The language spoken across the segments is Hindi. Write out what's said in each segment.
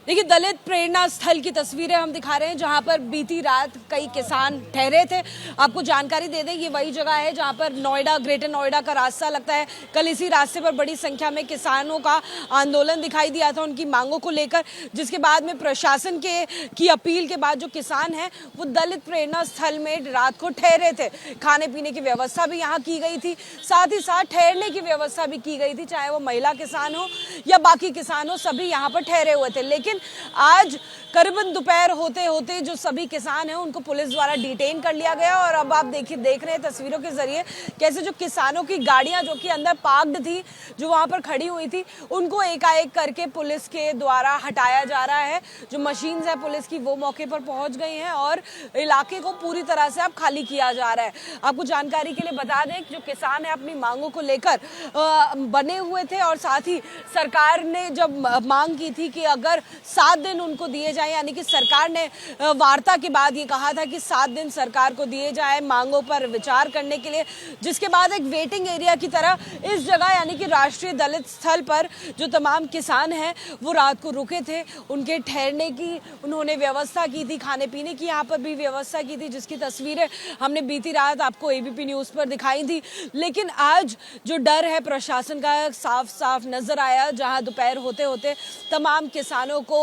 देखिए, दलित प्रेरणा स्थल की तस्वीरें हम दिखा रहे हैं जहां पर बीती रात कई किसान ठहरे थे। आपको जानकारी दे दें, ये वही जगह है जहां पर नोएडा, ग्रेटर नोएडा का रास्ता लगता है। कल इसी रास्ते पर बड़ी संख्या में किसानों का आंदोलन दिखाई दिया था उनकी मांगों को लेकर, जिसके बाद में प्रशासन की अपील के बाद जो किसान हैं वो दलित प्रेरणा स्थल में रात को ठहरे थे। खाने पीने की व्यवस्था भी यहाँ की गई थी, साथ ही साथ ठहरने की व्यवस्था भी की गई थी, चाहे वो महिला किसान हो या बाकी किसान हो, सभी यहाँ पर ठहरे हुए थे। लेकिन आज करीबन दोपहर होते होते जो सभी किसान हैं उनको पुलिस द्वारा डिटेन कर लिया गया। और अब आप देख रहे हैं तस्वीरों के जरिए कैसे जो किसानों की गाड़ियां जो कि अंदर पार्क्ड थी, जो वहां पर खड़ी हुई थी, उनको एकाएक करके पुलिस के द्वारा हटाया जा रहा है। जो मशीन है पुलिस की वो मौके पर पहुंच गई हैं और इलाके को पूरी तरह से अब खाली किया जा रहा है। आपको जानकारी के लिए बता दें कि जो किसान है अपनी मांगों को लेकर बने हुए थे और साथ ही सरकार ने जब मांग की थी कि अगर 7 दिन उनको दिए जाए, यानी कि सरकार ने वार्ता के बाद ये कहा था कि 7 दिन सरकार को दिए जाए मांगों पर विचार करने के लिए, जिसके बाद एक वेटिंग एरिया की तरह इस जगह यानी कि राष्ट्रीय दलित स्थल पर जो तमाम किसान हैं वो रात को रुके थे। उनके ठहरने की उन्होंने व्यवस्था की थी, खाने पीने की यहाँ पर भी व्यवस्था की थी, जिसकी तस्वीरें हमने बीती रात आपको एबीपी न्यूज़ पर दिखाई थी। लेकिन आज जो डर है प्रशासन का साफ साफ नजर आया, जहां दोपहर होते होते तमाम किसानों को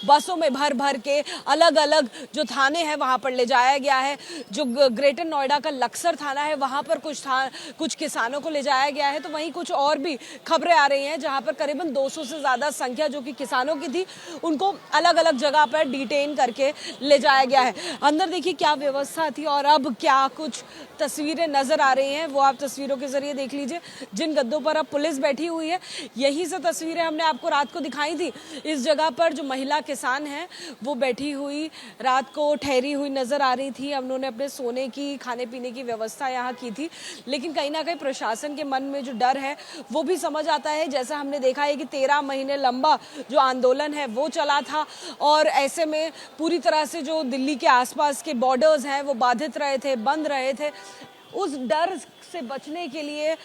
बसों में भर भर के अलग अलग जो थाने हैं वहां पर ले जाया गया है। जो ग्रेटर नोएडा का लक्सर थाना है वहां पर कुछ किसानों को ले जाया गया है, तो वहीं कुछ और भी खबरें आ रही हैं जहां पर करीबन 200 से ज्यादा संख्या जो कि किसानों की थी उनको अलग अलग जगह पर डिटेन करके ले जाया गया है। अंदर देखिए क्या व्यवस्था थी और अब क्या कुछ तस्वीरें नजर आ रही हैं वो आप तस्वीरों के जरिए देख लीजिए। जिन गद्दों पर अब पुलिस बैठी हुई है, यही से तस्वीरें हमने आपको रात को दिखाई थी। इस जगह पर जो महिला किसान है वो बैठी हुई रात को ठहरी हुई नजर आ रही थी। उन्होंने अपने सोने की, खाने पीने की व्यवस्था यहाँ की थी। लेकिन कहीं ना कहीं प्रशासन के मन में जो डर है वो भी समझ आता है। जैसा हमने देखा है कि 13 महीने लंबा जो आंदोलन है वो चला था और ऐसे में पूरी तरह से जो दिल्ली के आसपास के बॉर्डर्स हैं वो बाधित रहे थे, बंद रहे थे। उस डर से बचने के लिए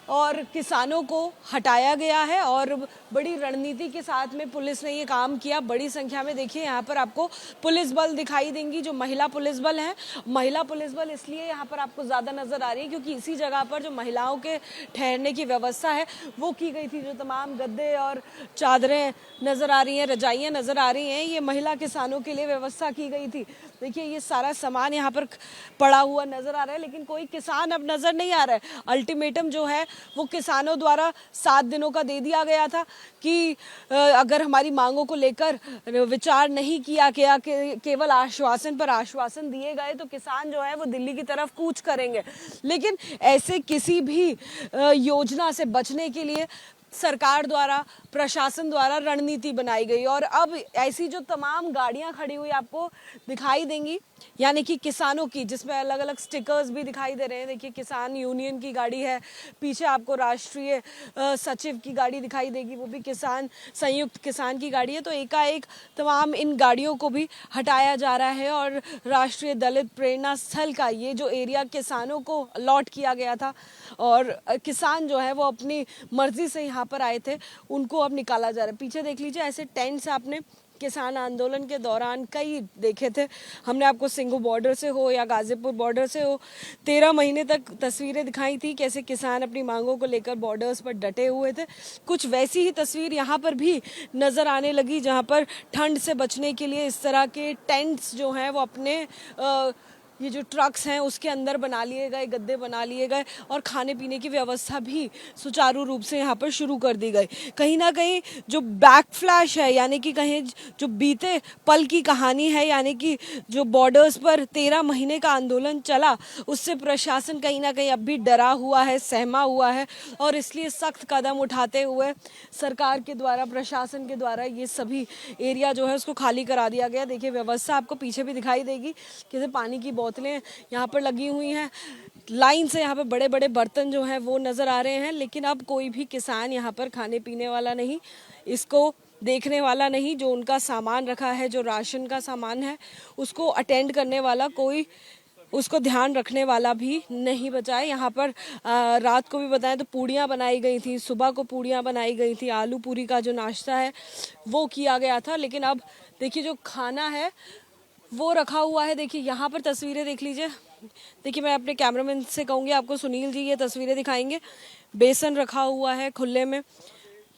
और किसानों को हटाया गया है और बड़ी रणनीति के साथ में पुलिस ने ये काम किया। बड़ी संख्या में देखिए यहाँ पर आपको पुलिस बल दिखाई देंगी, जो महिला पुलिस बल हैं। महिला पुलिस बल इसलिए यहाँ पर आपको ज़्यादा नज़र आ रही है क्योंकि इसी जगह पर जो महिलाओं के ठहरने की व्यवस्था है वो की गई थी। जो तमाम गद्दे और चादरें नज़र आ रही हैं, रजाइयाँ नज़र आ रही हैं, ये महिला किसानों के लिए व्यवस्था की गई थी। देखिए ये सारा सामान यहाँ पर पड़ा हुआ नज़र आ रहा है, लेकिन कोई किसान अब नज़र नहीं आ रहा है। अल्टीमेटम जो है वो किसानों द्वारा 7 दिनों का दे दिया गया था कि अगर हमारी मांगों को लेकर विचार नहीं किया गया, केवल आश्वासन पर आश्वासन दिए गए तो किसान जो है वो दिल्ली की तरफ कूच करेंगे। लेकिन ऐसे किसी भी योजना से बचने के लिए सरकार द्वारा, प्रशासन द्वारा रणनीति बनाई गई और अब ऐसी जो तमाम गाड़ियां खड़ी हुई आपको दिखाई देंगी, यानी कि किसानों की, जिसमें अलग अलग स्टिकर्स भी दिखाई दे रहे हैं। देखिए किसान यूनियन की गाड़ी है, पीछे आपको राष्ट्रीय सचिव की गाड़ी दिखाई देगी, वो भी किसान, संयुक्त किसान की गाड़ी है। तो एकाएक तमाम इन गाड़ियों को भी हटाया जा रहा है और राष्ट्रीय दलित प्रेरणा स्थल का ये जो एरिया किसानों को अलॉट किया गया था और किसान जो है वो अपनी मर्जी से यहाँ पर आए थे, उनको अब निकाला जा रहा है। पीछे देख लीजिए ऐसे टेंट्स आपने किसान आंदोलन के दौरान कई देखे थे। हमने आपको सिंघू बॉर्डर से हो या गाजीपुर बॉर्डर से हो 13 महीने तक तस्वीरें दिखाई थी कैसे किसान अपनी मांगों को लेकर बॉर्डर्स पर डटे हुए थे। कुछ वैसी ही तस्वीर यहाँ पर भी नज़र आने लगी, जहाँ पर ठंड से बचने के लिए इस तरह के टेंट्स जो हैं वो अपने ये जो ट्रक्स हैं उसके अंदर बना लिए गए, गद्दे बना लिए गए और खाने पीने की व्यवस्था भी सुचारू रूप से यहाँ पर शुरू कर दी गई। कहीं ना कहीं जो बैक फ्लैश है, यानी कि कहीं जो बीते पल की कहानी है, यानी कि जो बॉर्डर्स पर 13 महीने का आंदोलन चला, उससे प्रशासन कहीं ना कहीं अब भी डरा हुआ है, सहमा हुआ है और इसलिए सख्त कदम उठाते हुए सरकार के द्वारा, प्रशासन के द्वारा ये सभी एरिया जो है उसको खाली करा दिया गया। देखिए व्यवस्था आपको पीछे भी दिखाई देगी, जैसे पानी की बोतलें यहाँ पर लगी हुई हैं, लाइन से यहाँ पर बड़े बड़े बर्तन जो हैं वो नज़र आ रहे हैं। लेकिन अब कोई भी किसान यहाँ पर खाने पीने वाला नहीं, इसको देखने वाला नहीं। जो उनका सामान रखा है, जो राशन का सामान है, उसको अटेंड करने वाला कोई उसको ध्यान रखने वाला भी नहीं बचा है। यहाँ पर रात को भी बताएं तो पूड़ियाँ बनाई गई थी, सुबह को पूड़ियाँ बनाई गई थी, आलू पूरी का जो नाश्ता है वो किया गया था। लेकिन अब देखिए जो खाना है वो रखा हुआ है। देखिए यहाँ पर तस्वीरें देख लीजिए। देखिए मैं अपने कैमरामैन से कहूँगी आपको, सुनील जी ये तस्वीरें दिखाएंगे। बेसन रखा हुआ है खुले में।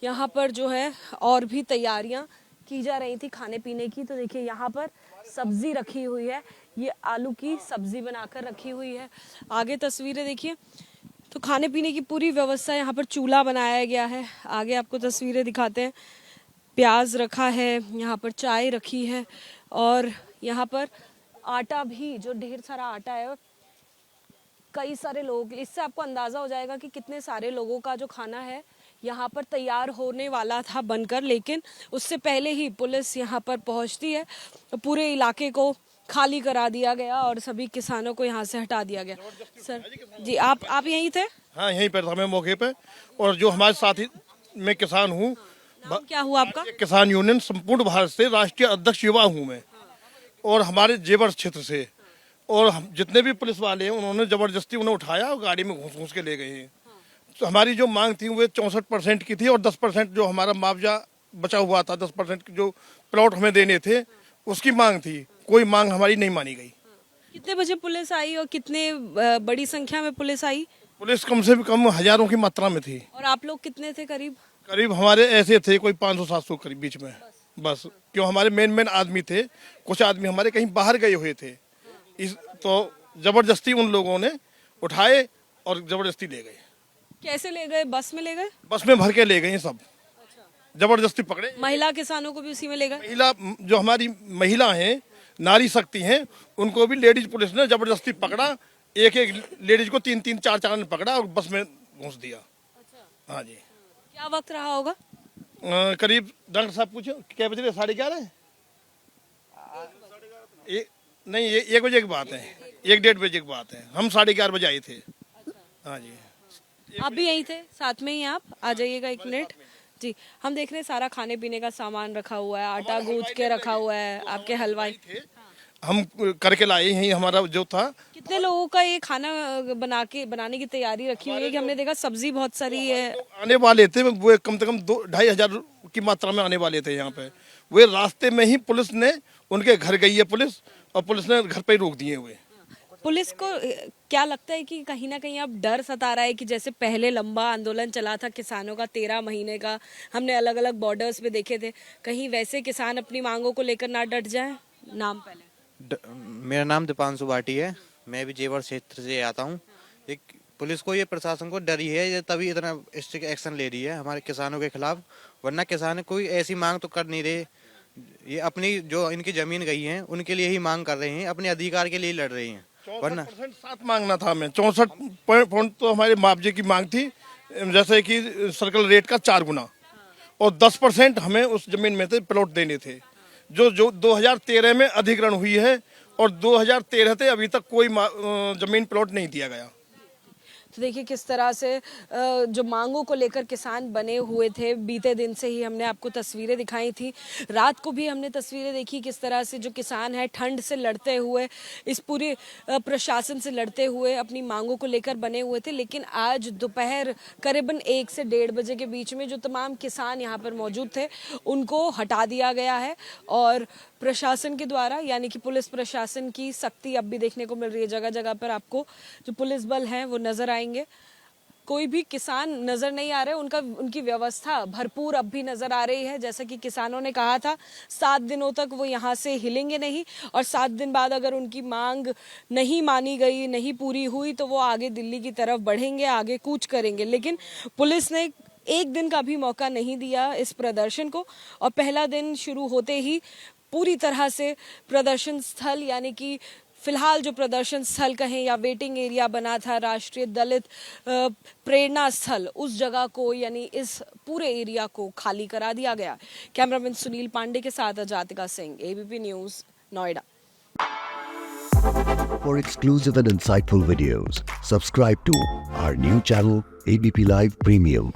यहाँ पर जो है और भी तैयारियां की जा रही थी खाने पीने की। तो देखिए यहाँ पर सब्जी रखी हुई है, ये आलू की सब्जी बनाकर रखी हुई है। आगे तस्वीरें देखिए तो खाने पीने की पूरी व्यवस्था, यहाँ पर चूल्हा बनाया गया है। आगे आपको तस्वीरें दिखाते हैं। प्याज रखा है, यहाँ पर चाय रखी है और यहाँ पर आटा भी, जो ढेर सारा आटा है, कई सारे लोग, इससे आपको अंदाजा हो जाएगा कि कितने सारे लोगों का जो खाना है यहाँ पर तैयार होने वाला था बनकर। लेकिन उससे पहले ही पुलिस यहाँ पर पहुँचती है तो पूरे इलाके को खाली करा दिया गया और सभी किसानों को यहाँ से हटा दिया गया। सर जी आप यहीं थे? हाँ, यहीं पर था मैं मौके पे। और जो हमारे साथी, मैं किसान हूँ। नाम क्या हुआ आपका? किसान यूनियन संपूर्ण भारत से राष्ट्रीय अध्यक्ष युवा हूँ मैं, और हमारे जेवर क्षेत्र से। और हम जितने भी पुलिस वाले हैं उन्होंने जबरदस्ती उन्हें उठाया और गाड़ी में घूस के ले गए हैं। तो हमारी जो मांग थी वो 64% की थी और 10% जो हमारा मुआवजा बचा हुआ था, 10% जो प्लॉट हमें देने थे उसकी मांग थी। कोई मांग हमारी नहीं मानी गई। कितने बजे पुलिस आई और कितने बड़ी संख्या में पुलिस आई? पुलिस कम से कम हजारों की मात्रा में थी। और आप लोग कितने थे? करीब हमारे ऐसे थे कोई 500-700 करीब बीच में, बस। क्यों हमारे मेन आदमी थे, कुछ आदमी हमारे कहीं बाहर गए हुए थे। तो जबरदस्ती उन लोगों ने उठाए और जबरदस्ती ले गए। कैसे ले गए? बस में ले गए? बस में भर के ले गए सब। जबरदस्ती पकड़े। महिला किसानों को भी उसी में ले गए? महिला, जो हमारी महिला हैं, नारी शक्ति हैं, उनको भी लेडीज पुलिस ने जबरदस्ती पकड़ा। एक लेडीज को 3-3, 4-4 ने पकड़ा और बस में घुस दिया। हाँ जी। क्या वक्त रहा होगा? करीब डॉक्टर साहब पूछो क्या बज रहे? 11:30? नहीं, ये 1 बजे की बात है, 1-1:30 बजे की बात है। हम 11:30 बजे आए थे। हाँ जी। आप भी यहीं थे? साथ में ही आप आ जाइएगा 1 मिनट जी। हम देख रहे हैं सारा खाने पीने का सामान रखा हुआ है, आटा गूंथ के रखा हुआ है। आपके हलवाई हम करके लाए हैं। हमारा जो था, कितने लोगों का ये खाना बनाने की तैयारी रखी हुई है कि हमने देखा सब्जी बहुत सारी है। आने वाले थे वो कम से कम 2-2.5 हजार की मात्रा में आने वाले थे यहाँ पे। वे रास्ते में ही पुलिस ने, उनके घर गई है पुलिस, और पुलिस ने घर पे ही रोक दिए हुए। पुलिस को क्या लगता है कि कहीं ना कहीं अब डर सता रहा है कि जैसे पहले लंबा आंदोलन चला था किसानों का 13 महीने का, हमने अलग अलग बॉर्डर्स पे देखे थे, कहीं वैसे किसान अपनी मांगों को लेकर ना डट जाए? नाम पहले। मेरा नाम दीपांशु भाटी है, मैं भी जेवर क्षेत्र से आता हूँ। एक पुलिस को, ये प्रशासन को डर ही है, ये तभी इतना स्ट्रिक्ट एक्शन ले रही है हमारे किसानों के खिलाफ। वरना किसान कोई ऐसी मांग तो कर नहीं रहे। ये अपनी जो इनकी जमीन गई है उनके लिए ही मांग कर रहे हैं, अपने अधिकार के लिए लड़ रहे हैं। वरना 64% मांगना था हमें। 64% तो हमारे मुआवजे की मांग थी, जैसे कि सर्कल रेट का 4 गुना। और 10% हमें उस जमीन में थे प्लॉट देने थे, जो 2013 में अधिग्रहण हुई है। और 2013 से अभी तक कोई जमीन प्लॉट नहीं दिया गया। तो देखिए किस तरह से जो मांगों को लेकर किसान बने हुए थे। बीते दिन से ही हमने आपको तस्वीरें दिखाई थी, रात को भी हमने तस्वीरें देखी किस तरह से जो किसान है ठंड से लड़ते हुए, इस पूरे प्रशासन से लड़ते हुए अपनी मांगों को लेकर बने हुए थे। लेकिन आज दोपहर करीबन 1 से 1:30 बजे के बीच में जो तमाम किसान यहाँ पर मौजूद थे उनको हटा दिया गया है। और प्रशासन के द्वारा, यानी कि पुलिस प्रशासन की सख्ती अब भी देखने को मिल रही है। जगह जगह पर आपको जो पुलिस बल हैं वो नजर आएंगे। कोई भी किसान नजर नहीं आ रहे, उनकी व्यवस्था भरपूर अब भी नजर आ रही है। जैसा कि किसानों ने कहा था 7 दिनों तक वो यहाँ से हिलेंगे नहीं, और 7 दिन बाद अगर उनकी मांग नहीं मानी गई, नहीं पूरी हुई, तो वो आगे दिल्ली की तरफ बढ़ेंगे, आगे कूच करेंगे। लेकिन पुलिस ने 1 दिन का भी मौका नहीं दिया इस प्रदर्शन को, और पहला दिन शुरू होते ही पूरी तरह से प्रदर्शन स्थल, यानी कि फिलहाल जो प्रदर्शन स्थल कहें या वेटिंग एरिया बना था राष्ट्रीय दलित प्रेरणा स्थल, उस जगह को, यानी इस पूरे एरिया को खाली करा दिया गया। कैमरामैन सुनील पांडे के साथ Ajatika Singh, ABP news, Noida. For exclusive and insightful videos, subscribe to our new channel ABP Live Premium.